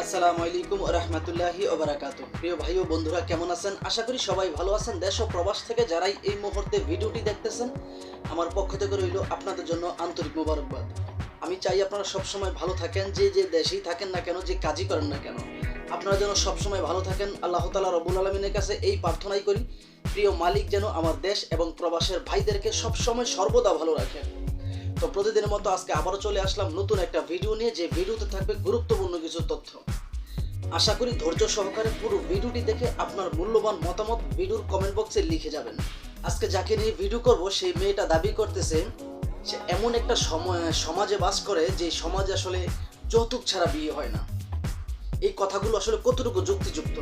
আসসালামু আলাইকুম ওয়া রাহমাতুল্লাহি ওয়া বারাকাতুহু। প্রিয় ভাই ও বন্ধুরা, কেমন আছেন? আশা করি সবাই ভালো আছেন। দেশ ও প্রবাস থেকে যারাই এই মুহূর্তে ভিডিওটি দেখতেছেন, আমার পক্ষ থেকে রইল আপনাদের জন্য আন্তরিক মোবারকবাদ। আমি চাই আপনারা সবসময় ভালো থাকেন, যে দেশেই থাকেন না কেন, যে কাজই করেন না কেন, আপনারা যেন সবসময় ভালো থাকেন। আল্লাহ তাআলা রব্বুল আলামিনের কাছে এই প্রার্থনাই করি, প্রিয় মালিক যেন আমার দেশ এবং প্রবাসের ভাইদেরকে সবসময় সর্বদা ভালো রাখেন। তো প্রতিদিনের মতো আজকে আবারও চলে আসলাম নতুন একটা ভিডিও নিয়ে, যে ভিডিওতে থাকবে গুরুত্বপূর্ণ কিছু তথ্য। আশা করি ধৈর্য সহকারে পুরো ভিডিওটি দেখে আপনার মূল্যবান মতামত ভিডিওর কমেন্ট বক্সে লিখে যাবেন। আজকে যাকে নিয়ে ভিডিও করব, সেই মেয়েটা দাবি করতেছে সে এমন একটা সমাজে বাস করে যে সমাজে আসলে যৌতুক ছাড়া বিয়ে হয় না। এই কথাগুলো আসলে কতটুকু যুক্তিযুক্ত?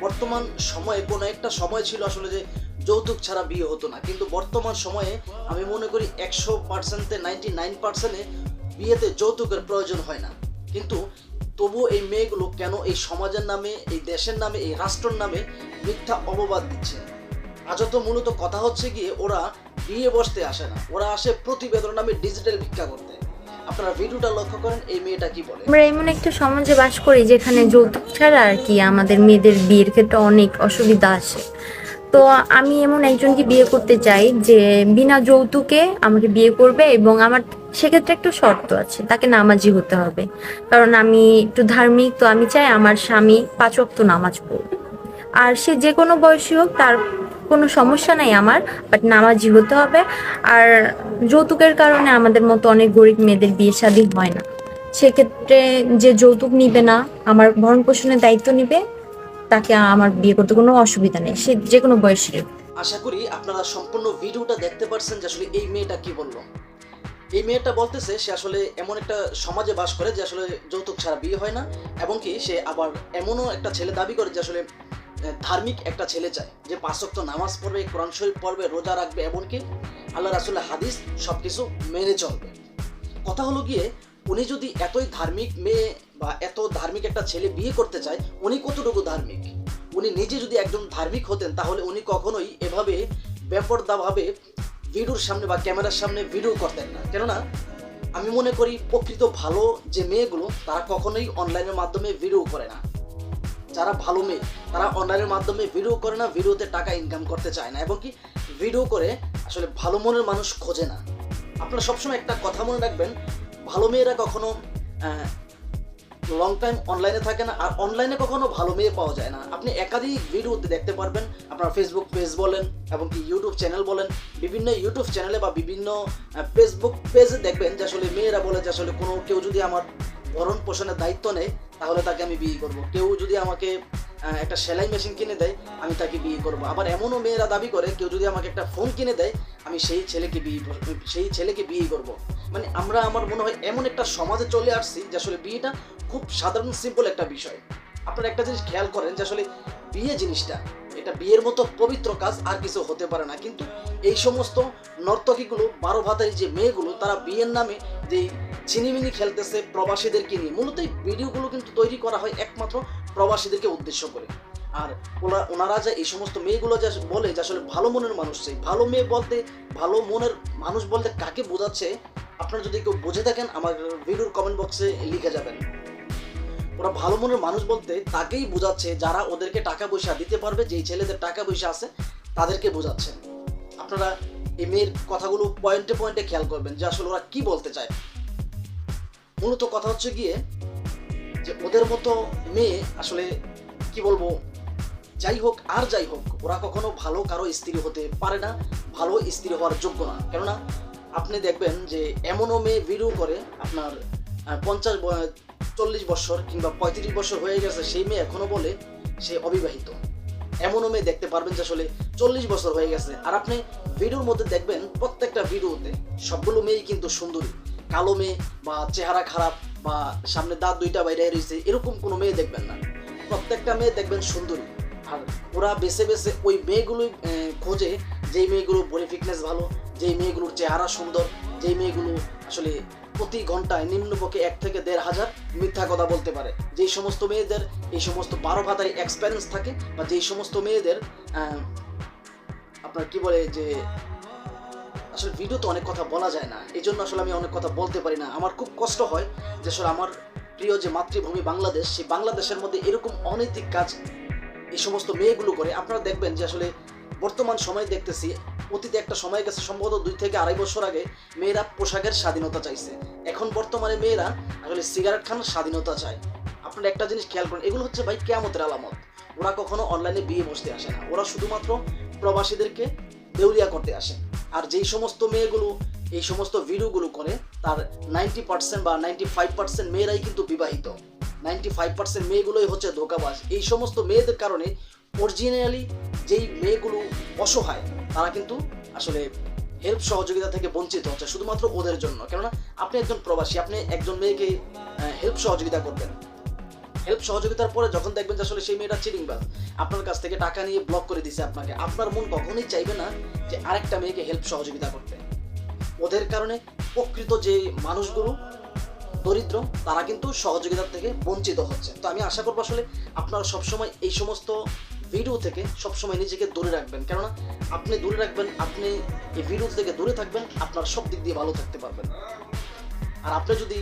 বর্তমান সময়ে কোনো একটা সময় ছিল আসলে যে যৌতুক ছাড়া বিয়ে হতো না, কিন্তু বর্তমান সময়ে আমি মনে করি 100%-এ 99%-এ বিয়েতে যৌতুকের প্রয়োজন হয় না। কিন্তু তবুও এই মেয়েগুলো কেন এই সমাজের নামে, এই দেশের নামে, এই রাষ্ট্রের নামে মিথ্যা অপবাদ দিচ্ছে? আজও তো মূলত কথা হচ্ছে গিয়ে ওরা বিয়ে বসতে আসে না, ওরা আসে প্রতিবেদন নামে ডিজিটাল ভিক্ষা করতে। আপনারা ভিডিওটা লক্ষ্য করেন এই মেয়েটা কি বলে। আমরা এমন একটা সমাজে বাস করি যেখানে যৌতুক ছাড়া আর কি আমাদের মেয়েদের বিয়ের ক্ষেত্রে অনেক অসুবিধা আসে। তো আমি এমন একজনকে বিয়ে করতে চাই যে বিনা যৌতুকে আমাকে বিয়ে করবে, এবং আমার সেক্ষেত্রে একটা শর্ত আছে, তাকে নামাজি হতে হবে। কারণ আমি একটু ধার্মিক, তো আমি চাই আমার স্বামী 5 ওয়াক্ত নামাজ পড়বে। আর সে যে কোনো বয়সী হোক, তার কোনো সমস্যা নাই আমার, বাট নামাজি হতে হবে। আর যৌতুকের কারণে আমাদের মতো অনেক গরিব মেয়েদের বিয়ে শাদী হয় না। সেক্ষেত্রে যে যৌতুক নিবে না, আমার ভরণ পোষণের দায়িত্ব নিবে, তাকে আমার বিয়ে করতে কোনো অসুবিধা নেই, সে যে কোনো বয়সের। আশা করি আপনারা সম্পূর্ণ ভিডিওটা দেখতে পারছেন যে আসলে এই মেয়েটা কি বললো। এই মেয়েটা বলতেছে সে আসলে এমন একটা সমাজে বাস করে যে আসলে যৌতুক ছাড়া বিয়ে হয় না, এবং কি সে আবার এমনও একটা ছেলে দাবি করে যে আসলে ধার্মিক একটা ছেলে চায়, যে 5 ওয়াক্ত নামাজ পড়বে, কোরআন শরীফ পড়বে, রোজা রাখবে, এমনকি আল্লাহ রাসূলের হাদিস সবকিছু মেনে চলবে। কথা হলো গিয়ে, উনি যদি এতই ধার্মিক মেয়ে বা এত ধার্মিক একটা ছেলে বিয়ে করতে চায়, উনি কতটুকু ধার্মিক? উনি নিজে যদি একজন ধার্মিক হতেন, তাহলে উনি কখনোই এভাবে বেপরদাভাবে ভিডিওর সামনে বা ক্যামেরার সামনে ভিডিও করতেন না। কেননা আমি মনে করি প্রকৃত ভালো যে মেয়েগুলো, তারা কখনোই অনলাইনের মাধ্যমে ভিডিও করে না। যারা ভালো মেয়ে, তারা অনলাইনের মাধ্যমে ভিডিও করে না, ভিডিওতে টাকা ইনকাম করতে চায় না, এবং কি ভিডিও করে আসলে ভালো মনের মানুষ খোঁজে না। আপনারা সবসময় একটা কথা মনে রাখবেন, ভালো মেয়েরা কখনো লং টাইম অনলাইনে থাকে না, আর অনলাইনে কখনো ভালো মেয়ে পাওয়া যায় না। আপনি একাধিক ভিডিওতে দেখতে পারবেন, আপনার ফেসবুক পেজ বলেন এবং কি ইউটিউব চ্যানেল বলেন, বিভিন্ন ইউটিউব চ্যানেলে বা বিভিন্ন ফেসবুক পেজে দেখবেন যে আসলে মেয়েরা বলে যে আসলে কেউ যদি আমার ভরণ পোষণের দায়িত্ব নেয়, তাহলে তাকে আমি বিয়ে করব। কেউ যদি আমাকে একটা সেলাই মেশিন কিনে দেয়, আমি তাকে বিয়ে করব। আবার এমনও মেয়েরা দাবি করে, কেউ যদি আমাকে একটা ফোন কিনে দেয়, আমি সেই ছেলেকে বিয়ে করব। মানে আমার মনে হয় এমন একটা সমাজে চলে আসছি যে আসলে বিয়েটা খুব সাধারণ সিম্পল একটা বিষয়। আপনারা একটা জিনিস খেয়াল করেন যে আসলে বিয়ে জিনিসটা, এটা বিয়ের মতো পবিত্র কাজ আর কিছু হতে পারে না। কিন্তু এই সমস্ত নর্তকীগুলো, 12 ভাতারি যে মেয়েগুলো, তারা বিয়ের নামে যে ছিনিমিনি খেলতেছে প্রবাসীদেরকে নিয়ে। মূলত এই ভিডিওগুলো কিন্তু তৈরি করা হয় একমাত্র প্রবাসীদেরকে উদ্দেশ্য করে। আর ওনারা যে এই সমস্ত মেয়েগুলো যে বলে যে আসলে ভালো মনের মানুষ চাই, ভালো মেয়ে বলতে, ভালো মনের মানুষ বলতে কাকে বোঝাচ্ছে? আপনারা যদি কেউ বুঝে থাকেন, আমার ভিডিওর কমেন্ট বক্সে লিখে যাবেন। ওরা ভালো মনের মানুষ বলতে তাকেই বোঝাচ্ছে যারা ওদেরকে টাকা পয়সা দিতে পারবে, যেই ছেলেদের টাকা পয়সা আছে তাদেরকে বোঝাচ্ছেন। আপনারা এই মেয়ের কথাগুলো পয়েন্টে পয়েন্টে খেয়াল করবেন যে আসলে ওরা কি বলতে চায়। মূলত কথা হচ্ছে গিয়ে যে ওদের মতো মেয়ে আসলে কি বলবো, যাই হোক আর যাই হোক, ওরা কখনো ভালো কারো স্ত্রী হতে পারে না, ভালো স্ত্রী হওয়ার যোগ্য না। কেননা আপনি দেখবেন যে এমনও মেয়ে ভিডিও করে, আপনার 40 বছর কিংবা 35 বছর হয়ে গেছে, সেই মেয়ে এখনো বলে সে অবিবাহিত। এমনও মেয়ে দেখতে পারবেন যে আসলে 40 বছর হয়ে গেছে। আর আপনি ভিডিওর মধ্যে দেখবেন, প্রত্যেকটা ভিডিওতে সবগুলো মেয়েই কিন্তু সুন্দরী। কালো মেয়ে বা চেহারা খারাপ বা সামনে দাঁত 2টা বাইরে রয়েছে, এরকম কোনো মেয়ে দেখবেন না। প্রত্যেকটা মেয়ে দেখবেন সুন্দরী। আর ওরা বেছে বেছে ওই মেয়েগুলোই খোঁজে, যেই মেয়েগুলো বডি ফিটনেস ভালো, যেই মেয়েগুলোর চেহারা সুন্দর, যেই মেয়েগুলো আসলে প্রতি ঘন্টায় নিম্নপক্ষে 1 থেকে 1.5 হাজার মিথ্যা কথা বলতে পারে। যেই সমস্ত মেয়েদের এই সমস্ত 12 ভাতারি এক্সপেরিয়েন্স থাকে, বা যেই সমস্ত মেয়েদের আপনার কি বলে যে আসলে ভিডিওতে অনেক কথা বলা যায় না, এই জন্য আসলে আমি অনেক কথা বলতে পারি না। আমার খুব কষ্ট হয় যে আসলে আমার প্রিয় যে মাতৃভূমি বাংলাদেশ, সেই বাংলাদেশের মধ্যে এরকম অনৈতিক কাজ এই সমস্ত মেয়েগুলো করে। আপনারা দেখবেন যে আসলে বর্তমান সময়ে দেখতেছি, অতীতে একটা সময় গেছে সম্ভবত 2 থেকে 2.5 বছর আগে মেয়েরা পোশাকের স্বাধীনতা চাইছে, এখন বর্তমানে মেয়েরা আসলে সিগারেট খানোর স্বাধীনতা চায়। আপনারা একটা জিনিস খেয়াল করেন, এগুলো হচ্ছে ভাই কিয়ামতের আলামত। ওরা কখনো অনলাইনে বিয়ে বসতে আসে না, ওরা শুধুমাত্র প্রবাসীদেরকে দেউলিয়া করতে আসে। আর যেই সমস্ত মেয়েগুলো এই সমস্ত ভিডিওগুলো করে, তার 90% বা 95% মেয়েরাই কিন্তু বিবাহিত। 95% মেয়েগুলোই হচ্ছে ধোঁকাবাজ। এই সমস্ত মেয়েদের কারণে অরিজিনালি যেই মেয়েগুলো অসহায়, তারা কিন্তু আসলে হেল্প সহযোগিতা থেকে বঞ্চিত হচ্ছে শুধুমাত্র ওদের জন্য। কেননা আপনি একজন প্রবাসী, আপনি একজন মেয়েকে হেল্প সহযোগিতা করবেন, হেল্প সহযোগিতার পরে যখন দেখবেন যে আসলে সেই মেয়েটা চিটিংবাজ, আপনার কাছ থেকে টাকা নিয়ে ব্লক করে দিছে আপনাকে, আপনার মন কখনোই চাইবে না যে আরেকটা মেয়েকে হেল্প সহযোগিতা করতে। ওদের কারণে প্রকৃত যে মানুষগুলো দরিদ্র, তারা কিন্তু সহযোগিতার থেকে বঞ্চিত হচ্ছে। তো আমি আশা করবো আসলে আপনারা সবসময় এই সমস্ত ভিডিও থেকে সবসময় নিজেকে দূরে রাখবেন। কেননা আপনি দূরে রাখবেন, আপনি এই ভিডিও থেকে দূরে থাকবেন, আপনার সব দিক দিয়ে ভালো থাকতে পারবেন। আর আপনি যদি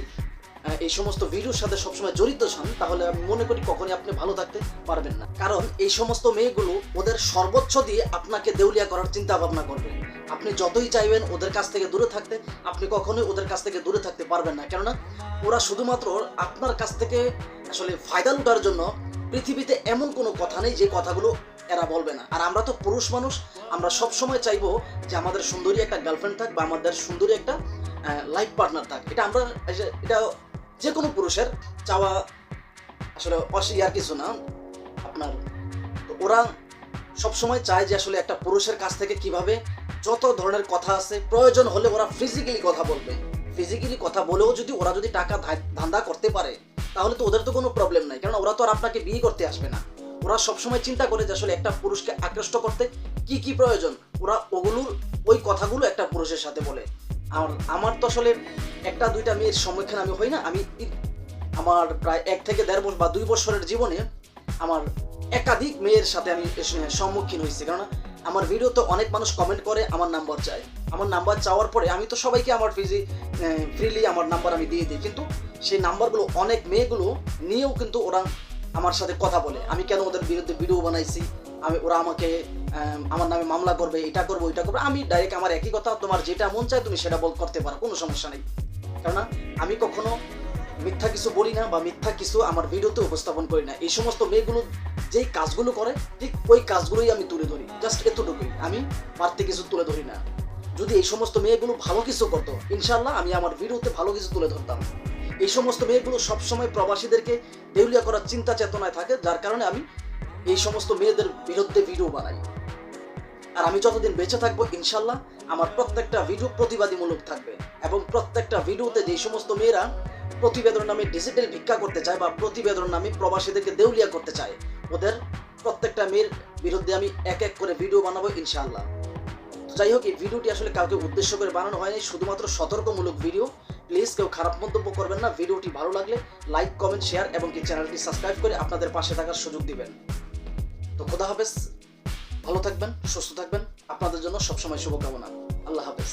এই সমস্ত ভিডিওর সাথে সবসময় জড়িত হন, তাহলে আমি মনে করি কখনই আপনি ভালো থাকতে পারবেন না। কারণ এই সমস্ত মেয়েগুলো ওদের সর্বোচ্চ দিয়ে আপনাকে দেউলিয়া করার চিন্তা ভাবনা করবে। আপনি যতই চাইবেন ওদের কাছ থেকে দূরে থাকতে, আপনি কখনোই ওদের কাছ থেকে দূরে থাকতে পারবেন না। কেননা ওরা শুধুমাত্র আপনার কাছ থেকে আসলে ফায়দা লুটার জন্য, পৃথিবীতে এমন কোনো কথা নেই যে কথাগুলো এরা বলবে না। আর আমরা তো পুরুষ মানুষ, আমরা সব সময় চাইবো যে আমাদের সুন্দরী একটা গার্লফ্রেন্ড থাক বা আমাদের সুন্দরী একটা লাইফ পার্টনার থাক। এটা আমরা, এটা যে কোনো পুরুষের চাওয়া, আসলে অস্বীকার কিছু না আপনার। তো ওরা সবসময় চায় যে আসলে একটা পুরুষের কাছ থেকে কিভাবে যত ধরনের কথা আছে, প্রয়োজন হলে ওরা ফিজিক্যালি কথা বলবে। ফিজিক্যালি কথা বলেও যদি ওরা যদি টাকা ধান্দা করতে পারে, তাহলে তো ওদের তো কোনো প্রবলেম নাই। কারণ ওরা তো আর আপনাকে বিয়ে করতে আসবে না। ওরা সবসময় চিন্তা করে যে আসলে একটা পুরুষকে আকৃষ্ট করতে কি কি প্রয়োজন, ওরা ওই কথাগুলো একটা পুরুষের সাথে বলে। আর আমার তো আসলে 1-2টা মেয়ের সম্মুখীন আমি হই না। আমি আমার প্রায় 1 থেকে 1.5 বছর বা 2 বছরের জীবনে আমার একাধিক মেয়ের সাথে আমি সম্মুখীন হয়েছি। কারণ আমার ভিডিওতে অনেক মানুষ কমেন্ট করে আমার নাম্বার চায়। আমার নাম্বার চাওয়ার পরে আমি তো সবাইকে আমার ফ্রিলি আমার নাম্বার আমি দিয়ে দিই, কিন্তু সেই নাম্বারগুলো অনেক মেয়েগুলো নিয়েও কিন্তু ওরা আমার সাথে কথা বলে। আমি কেন ওদের বিরুদ্ধে ভিডিও বানাইছি, ওরা আমাকে আমার নামে মামলা করবে, এটা করবো ওইটা করবো। আমি ডাইরেক্ট আমার একই কথা, তোমার যেটা মন চায় তুমি সেটা করতে পারো, কোনো সমস্যা নেই। কেননা আমি কখনো মিথ্যা কিছু বলি না বা মিথ্যা কিছু আমার ভিডিওতে উপস্থাপন করি না। এই সমস্ত মেয়েগুলো যেই কাজগুলো করে, ঠিক ওই কাজগুলোই আমি তুলে ধরি, জাস্ট এতটুকুই। আমি বাড়তি কিছু তুলে ধরি না। যদি এই সমস্ত মেয়েগুলো ভালো কিছু করতো, ইনশাল্লাহ আমি আমার ভিডিওতে ভালো কিছু তুলে ধরতাম। এই সমস্ত মেয়েগুলো সবসময় প্রবাসীদেরকে দেউলিয়া করার চিন্তা চেতনায় থাকে, যার কারণে আমি এই সমস্ত মেয়েদের বিরুদ্ধে ভিডিও বানাই। আর আমি যতদিন বেঁচে থাকবো, ইনশাল্লাহ আমার প্রত্যেকটা ভিডিও প্রতিবাদীমূলক থাকবে। এবং প্রত্যেকটা ভিডিওতে যে সমস্ত মেয়েরা প্রতিবেদন নামে ডিজিটাল ভিক্ষা করতে চায় বা প্রতিবেদন নামে প্রবাসীদেরকে দেউলিয়া করতে চায়, ওদের প্রত্যেকটা মেয়ের বিরুদ্ধে আমি এক এক করে ভিডিও বানাবো ইনশাআল্লাহ। যাই হোক, এই ভিডিওটি আসলে কাউকে উদ্দেশ্য করে বানানো হয়নি, শুধুমাত্র সতর্কমূলক ভিডিও। প্লিজ কেউ খারাপ মন্তব্য করবেন না। ভিডিওটি ভালো লাগলে লাইক, কমেন্ট, শেয়ার এবং কি চ্যানেলটি সাবস্ক্রাইব করে আপনাদের পাশে থাকার সুযোগ দিবেন। তো খোদা হাফেজ, ভালো থাকবেন, সুস্থ থাকবেন। আপনাদের জন্য সবসময় শুভকামনা। আল্লাহ হাফেজ।